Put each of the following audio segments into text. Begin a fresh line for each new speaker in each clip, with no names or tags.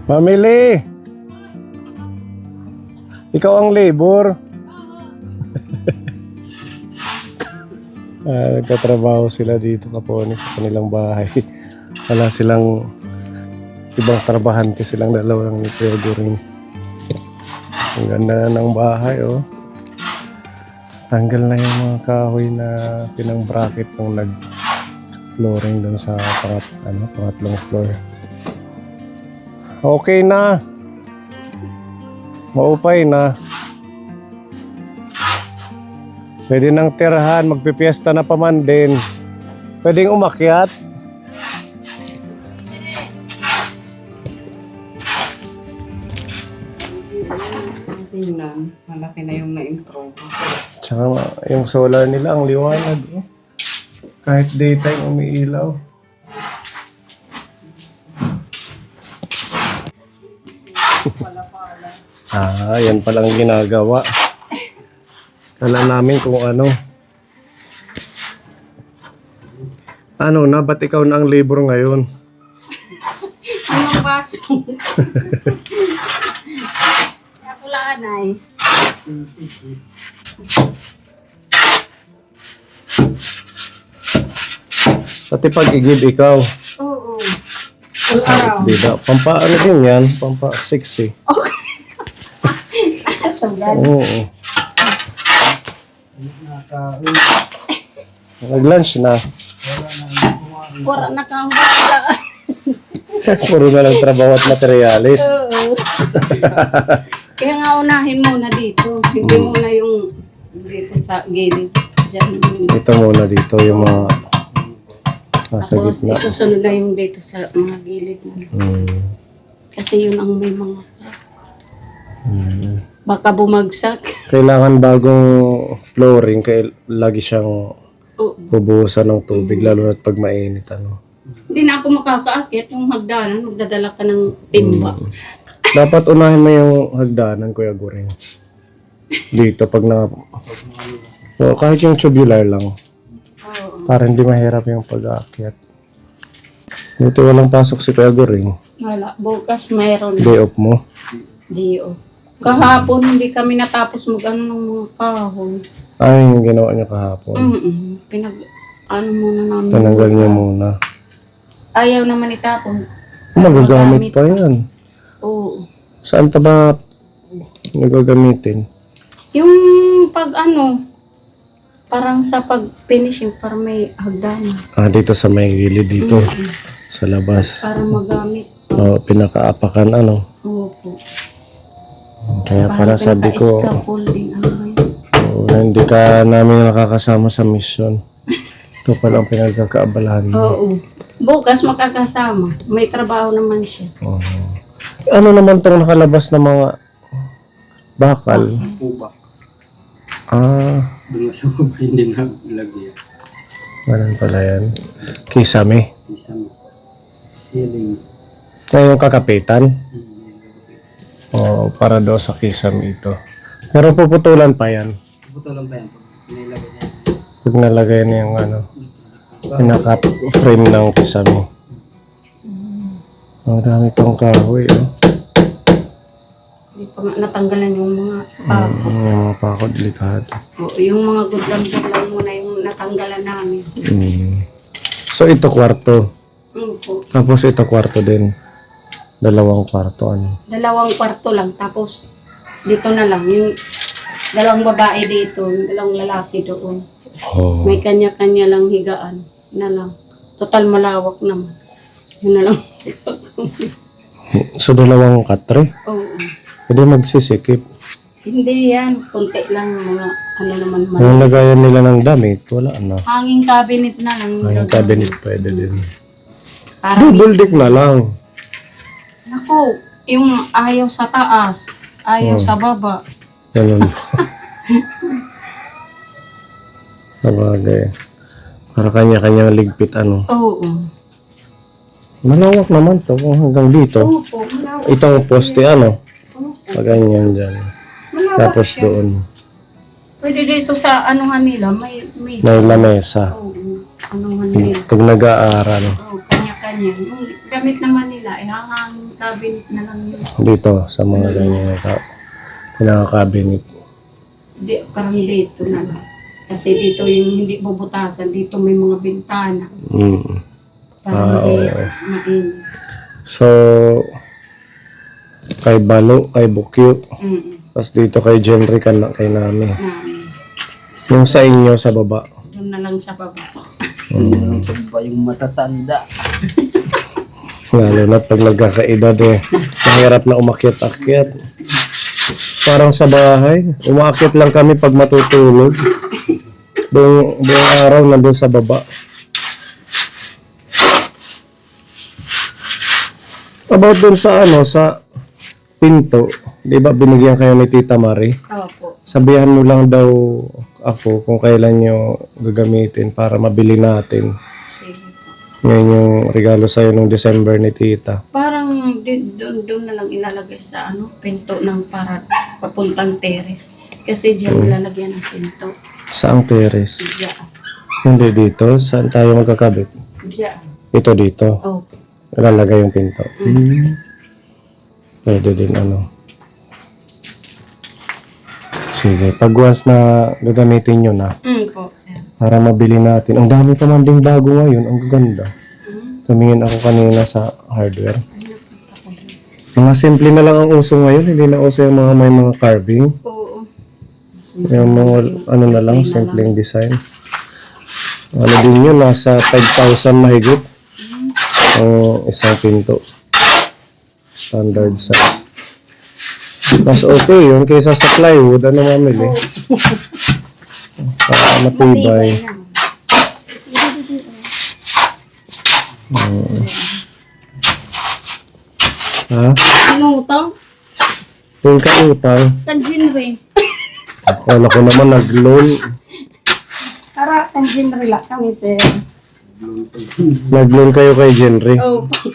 Mamili! Ikaw ang labor. Nagtatrabaho sila dito kapone sa kanilang bahay. Wala silang ibang trabahante, silang dalawa lang ni Pedro rin. Ang ganda na ng bahay, oh. Tanggal na yung mga kahoy na pinang-bracket nung nag-flooring dun sa pangatlong floor. Okay na. Maupay na. Pwede nang tirahan, magpipiesta na pa man din. Pwedeng umakyat.
Tingnan, malaki na yung na-improve.
Tsaka yung solar nila, ang liwanag. Oh. Kahit daytime umiilaw. Yan palang ginagawa. Alam namin kung ano. Ano na, ba't ikaw na ang labor ngayon?
Anong baso? Ako lang ay.
Pati pag-igib ikaw.
Oo.
Sa, diba? Pampa ano din yan? Pampa sexy.
Okay. Sagan.
Oo. Nag-lunch na.
Pura na kang bala.
Puro na lang trabaho at materialis.
Oo. Kaya nga unahin muna dito. Hindi muna yung dito sa gilid. Diyan.
Ito muna dito yung mga nasa
Tapos
gitna.
isusunod na yung dito sa mga gilid. Kasi yun ang may mga baka bumagsak.
Kailangan bagong flooring, kaya lagi siyang
Oo.
bubuhusan ng tubig, lalo na pag mainit. Ano.
Hindi na ako makakaakyat yung hagdanan. Magdadala ka ng timba.
Dapat unahin mo yung hagdanan, Kuya Guring. Dito, pag na... O, kahit yung tubular lang.
Oo.
Para hindi mahirap yung pag-aakyat. Dito walang pasok si Kuya Guring.
Wala. Bukas mayroon.
Day off mo.
Dio. Kahapon hindi kami natapos mag-ano ng mga kahoy.
Ay, yung ginawa niya kahapon.
Ano muna namin.
Tinanggal niya muna.
Ayaw naman itapon.
Magagamit pa yan.
Oo.
Saan pa ba nagagamitin?
Yung pag ano, parang sa pag-finishing, parang may hagdanan.
Dito sa may gilid dito. Sa labas.
Para magamit.
Pinakaapakan ano.
Opo.
Kaya pala sabi ko,
Scaffolding. Ano ba yun?
hindi ka namin nakakasama sa mission. Ito pala ang pinagkakaabalahan mo.
Oo. Bukas makakasama. May trabaho naman siya.
Ano naman itong nakalabas na mga bakal?
Uba.
Doon
sa mga hindi na lagyan.
Ganun pala yan. Kisame.
Isang ceiling.
Yung kakapitan. Para daw sa kisame ito. Pero puputulan pa yan.
Puputulan pa yan. Nilagay niya.
Pag nalagay niya yung pinaka-frame ng kisame. Ang dami pang kahoy.
Hindi pa nga natanggalan yung mga pako.
Yung mga pako, delikado.
Yung mga gudlang-gudlang muna yung natanggalan namin.
So ito kwarto.
Opo.
Tapos ito kwarto din. Dalawang kwarto.
Dalawang kwarto lang. Tapos dito na lang. Yung dalawang babae dito. Yung dalawang lalaki doon. May kanya-kanya lang higaan. Na lang. Total malawak naman. Yun na lang.
So dalawang katre?
Oo.
Pwede magsisikip.
Hindi yan. Kunti lang mga ano naman.
Yung lagayan nila ng damit, wala na.
Hanging cabinet na lang.
Yung cabinet pwede din.
Para
Double deck na lang.
Naku, yung ayaw sa taas, ayaw sa baba.
Ganun po. Sabagay. Para kanya-kanyang ligpit ano.
Oo.
Malawak naman to kung hanggang dito.
Opo, malawak.
Itong poste ano. Paganyan dyan.
Malawak
Tapos
siya.
doon.
Pwede dito sa anuhan nila, may
May lamesa.
Oo, anuhan nila.
Pag nag-aaral.
Oo, kanya-kanya kanya-kanya. Yung gamit naman nila, hanggang cabinet na lang yun.
Dito, sa mga ganyan pinaka-cabinet.
Parang dito na lang. Kasi dito yung hindi bubutasan, dito may mga bintana.
Mm.
Para hindi
okay.
main.
So, kay Balo, kay Bukyo, tapos dito kay Jenry, kay Nami. Yung sa inyo, sa baba.
Doon na lang sa baba.
Sa ba yung matatanda?
Lalo na't pag nagkakaedad mahirap na umakyat-akyat. Parang sa bahay, umaakyat lang kami pag matutulog. Buong araw nandun sa baba. About dun sa sa pinto, di ba binigyan kayo ni Tita Marie?
Opo.
Sabihan mo lang daw ako kung kailan nyo gagamitin para mabili natin.
Sige po.
Ngayon yung regalo sa'yo nung December ni Tita.
Parang doon na lang inalagay sa pinto ng para papuntang terrace. Kasi diyan lalagyan ng pinto.
Saang terrace?
Diyan.
Hindi dito. Saan tayo magkakabit?
Diyan.
Ito dito.
Opo.
Ilalagay yung pinto. Pwede din Sige. Pag once na gagamitin nyo na,
Po, sir.
para mabili natin. Ang dami pa man ding bago ngayon. Ang gaganda. Tumingin ako kanina sa hardware. Mga simple na lang ang uso ngayon. Hindi na uso yung mga may mga carving.
Oo.
Yung mga na lang, simpleng design. Din yun, nasa 5,000 mahigit. Ang isang pinto. Standard size. Mas okay yun kaysa sa plywood. Ano mamili? Para matibay. Ha?
Sinutang?
Yung kautang.
Kanjinri.
Akala ko naman nag-loan.
Para kanjinri lang kami, sir.
Nag-loan kayo kay Jenry.
Opo.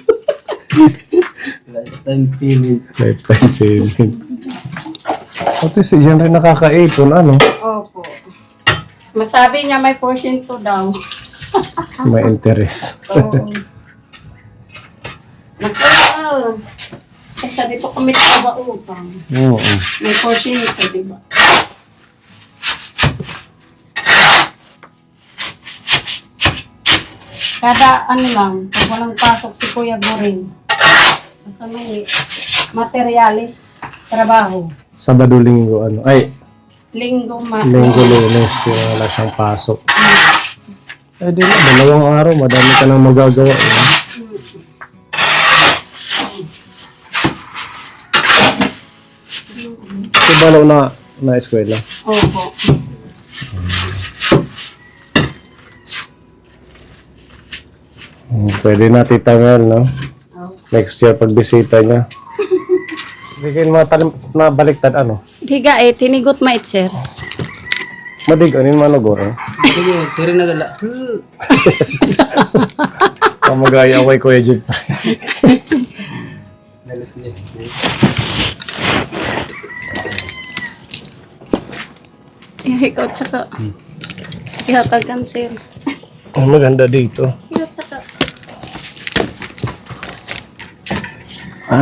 Lifetime payment.
Lifetime payment. Pati si Jenry nakakaipon,
Opo. Masabi niya may porsyento daw.
May interest.
Oo. Naku, kaysa dito kami taga-utang.
Oo.
May porsyento, di ba? Kada lang, pag walang pasok si Kuya Goring. Basta may materialis, trabaho.
Sabado, linggo, ay,
Linggo,
linggo, lunes, yung wala siyang pasok. Eh, di na, 2 araw, madami ka nang magagawa. Si Balaw na eskwela.
Opo.
Pwede na titangal, no? Next year, pag bisita niya. Bigyan mga talim na baliktad,
Diga tinigot mait, sir.
Madig, anin manogoro.
Sige, siri na gala.
Kamagaya away ko, Egypt.
Dalas niya.
Ikaw tsaka. Ihatagan, sir.
Ang maganda dito.
Ikaw tsaka.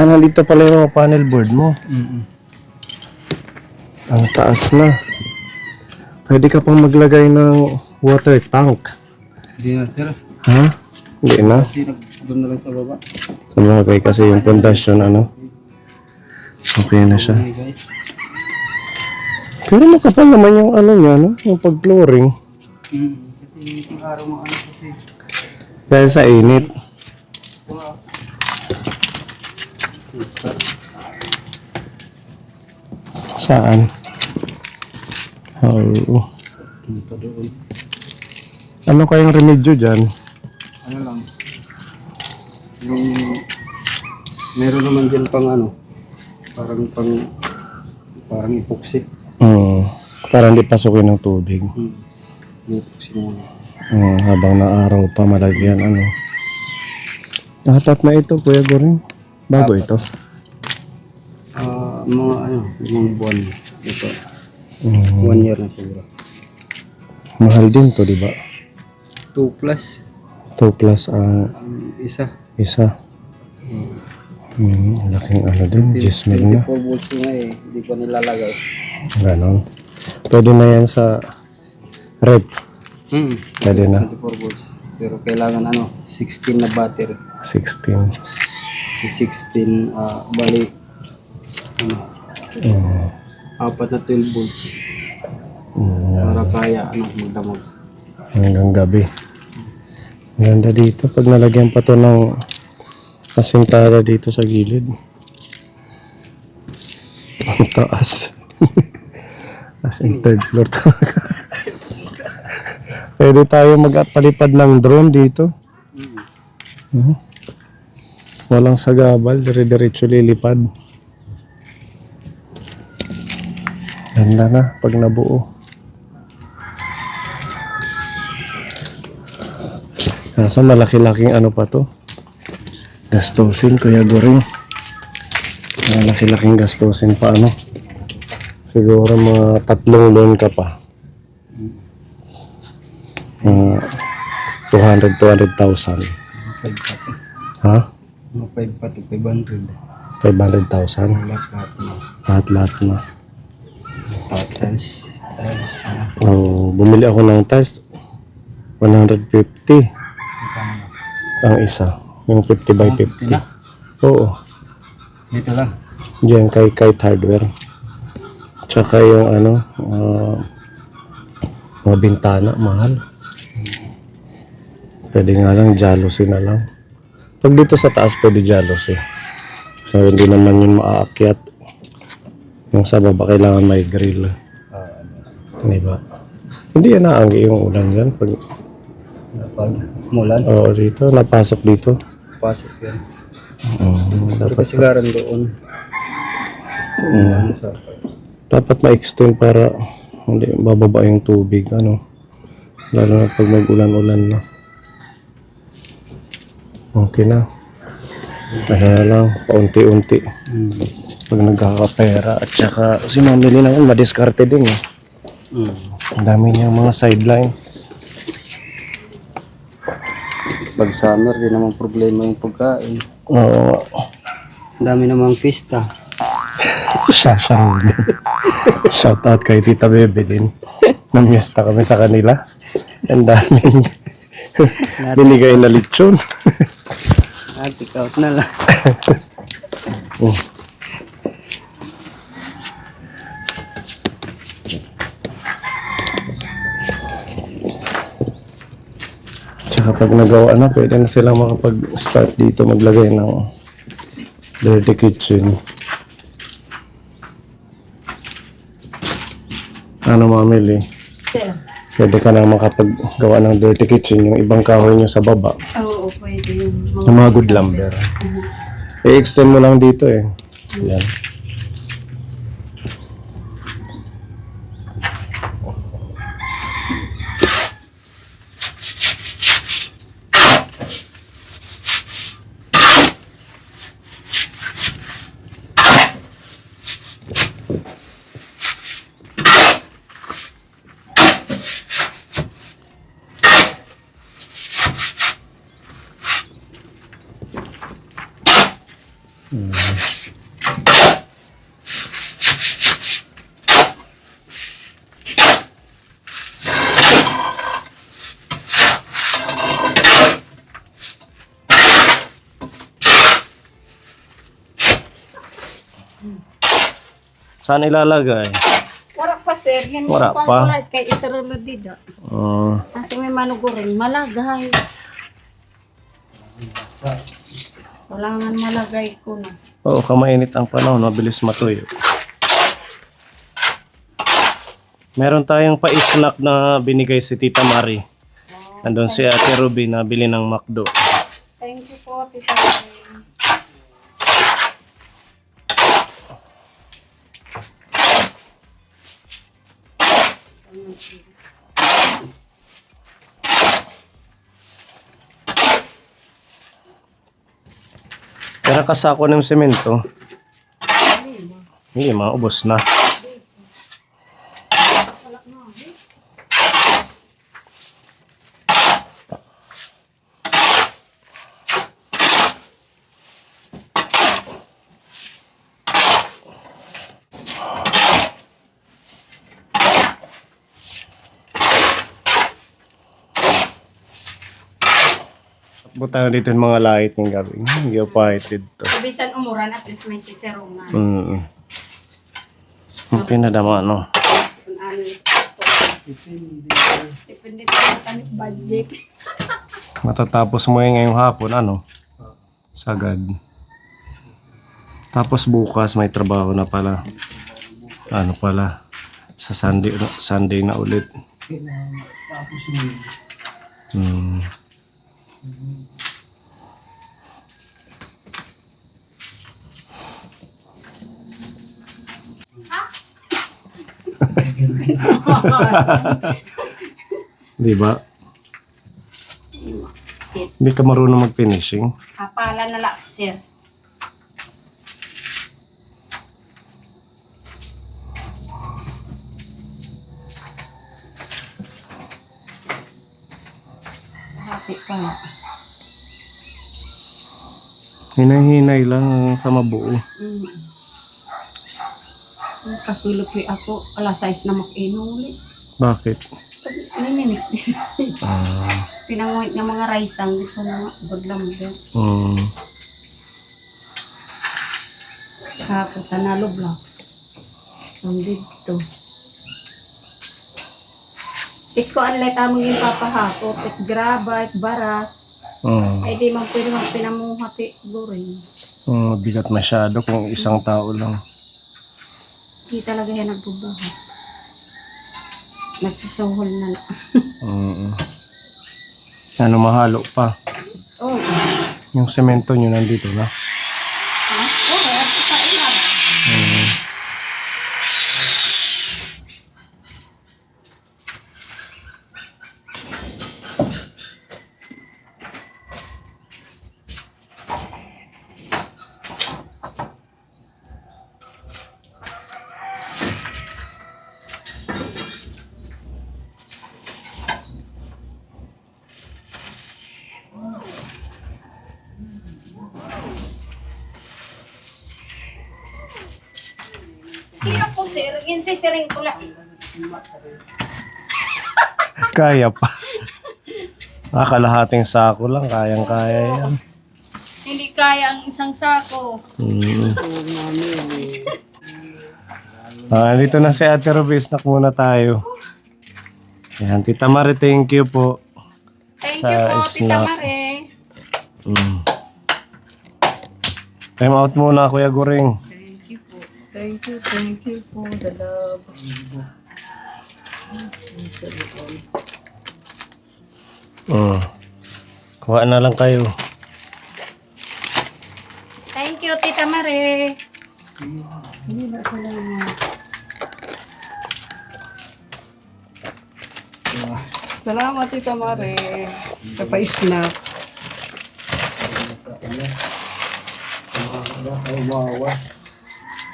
Nandito pala yung mga panel board mo. Ang taas na. Pwede ka pang maglagay ng water tank.
Hindi na sir.
Ha? Hindi na.
Kasi doon na lang sa baba.
Sabagay kasi yung pundasyon, okay na siya.
Okay guys.
Pero makapal naman yung niya, yung pag-flooring.
Kasi yung araw mo kasi.
Dahil sa init. Saan? Oo.
Dito doon.
Ano kayang remedyo dyan?
Ano lang. Yung meron naman dyan pang parang epoxy.
Para hindi pasukin ng tubig.
Yung epoxy muna.
Habang na araw pa malagyan, Apat na ito, Kuya Goring. Bago ito.
Mga 5 buwan. Ito. 1 year na siguro.
Mahal din to, di ba?
2 plus.
2 plus ang
Isa.
Isa. Laking ano din, 10 mil na.
24 volts ko nga eh. Hindi pa nilalagay.
Ganon. Pwede na yan sa rep. Pwede na.
24 volts. Pero kailangan 16 na battery.
16.
Yung 16, bali, apat na 12 volts. Para kaya, magdamag.
Hanggang gabi. Ang ganda dito. Pag nalagyan pa to ng asintada dito sa gilid. Ang taas. As in third floor to. Pwede tayo magpalipad ng drone dito. Walang sagabal. Dire-diretso lilipad. Ganda na pag nabuo. Kaso malaki-laking ano pa to. Gastusin, Kuya Goring. Malaki-laking gastusin pa Siguro mga 3 loan ka pa. 200,000.
5 pati.
Ha?
Mga 5 pati, 500.
500,000.
Lahat na.
Lahat na.
Tiles.
Bumili ako ng tiles. 150. Ang isa. Yung 50 by 50.
Na?
Oo.
Dito lang.
Diyan kay Kite Hardware. Tsaka yung mga bintana, mahal. Pwede nga lang, jealousy na lang. Pag dito sa taas, pwede jealousy. So, hindi naman yun maaakyat. Yung sa baba, kailangan may grill. Di ba? Hindi yan naanggi yung ulan yan. Pag
Mulan.
Oo, dito. Napasok dito.
Pasok yan.
Dapat,
Pasigaran doon.
dapat ma-extend para hindi bababa yung tubig. Lalo na pag mag-ulan-ulan na. Okay na. Na lang, paunti-unti. Pag nagkakapera at saka si Mamili naman madiskarte din Ang dami niya mga sideline.
Pag summer, di naman problema yung pagkain.
Oo.
Ang dami namang pista.
Shout out kay Tita Bebe din. Namiesta kami sa kanila. Ang daming binigay na lechon.
Take out na lang.
Tsaka pag nagawa na, pwede na sila makapag-start dito maglagay ng dirty kitchen. Mamili?
Sir.
Pwede ka na makapaggawa ng dirty kitchen, yung ibang kahoy nyo sa baba.
Oo, pwede yung
Yung mga good lumber. I-extend mo lang dito Yan. Saan ilalagay?
Wala pa sir, yan
Wala
yung
pa.
pangkulat kay Isarulo dida. Kasi may manuguring, malagay. Wala nga malagay ko na.
Oo, kamainit ang panahon, mabilis matuyo. Meron tayong pa-snack na binigay si Tita Mari. Nandun si Ate Ruby na bili ng McDo.
Thank you po, Tita Mary.
Pero kasako ng semento. Hindi, maubos na. Buta dito yung mga light ng gabi. Hindi ako pahited to.
Sabisan umuran, at least may sisirungan.
Okay na dama, no?
Kung ano ito. Depende sa kanit budget.
Matatapos mo yung ngayong hapon, ano? Sagad. Tapos bukas may trabaho na pala. Ano pala? Sa Sunday na ulit. Di ba? Hindi ka marunong mag-finishing.
Kapala na lang, sir. Hati pa.
Hinay-hinay lang sa mabuo.
Kakilupi ako, alas 6 na mag-inom ulit.
Bakit?
Nininis. Pinanguhit ng mga raisang dito na baglang din. Kapag tanalo blocks. Ang dito. Iko ang let among yung papahakot. At grabite, baras. Ay di man pwede man pinamuhati gurin.
Bigat masyado kung isang tao lang.
Di talaga yan nagbubaho. Nagsisuhol na lang.
Ano, mahalo pa.
Oh.
Yung semento nyo nandito na.
Oh, at sa ilan. Kaya po sir, insisiring ko lang.
Kaya pa. Kalahating sako lang, kayang-kaya yan.
Hindi kaya ang isang sako.
Dito na si Ate Ruby, snack muna tayo. Yan, Tita Mari, thank you po.
Thank
Sa
you po, Tita
snack.
Mare.
Time out muna, Kuya Guring.
Thank you po, the love.
Kuha na lang kayo.
Thank you, Tita Mare.
Salamat, Tita Mare. Kapa-snap.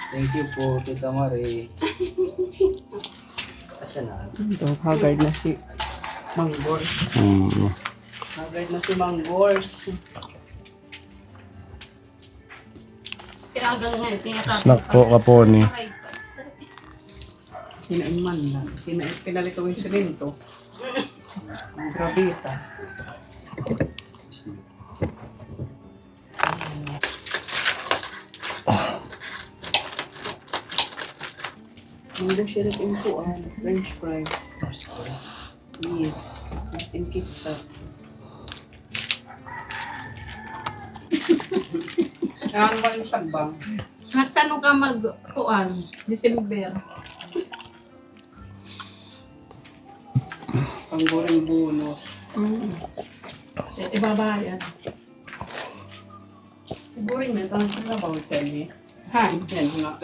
Thank you po, Tita Mari. Asya na.
Ito, haggard na si Manggors. Haggard na si Manggors.
Tinagang nga, tinatapos.
Snack po, Kaponi.
Sinaiman lang. Pinalito yung silinto. Ang grabita. Manda siya rin impuan. French fries. Yes. And ketchup. Ano ba yung sagbang?
At saan ka mag-kuan? December.
Pangguring bonus.
Ibabayan.
Boring na. Tanong ko na ba hotel niya?
Ha?
Yan nga.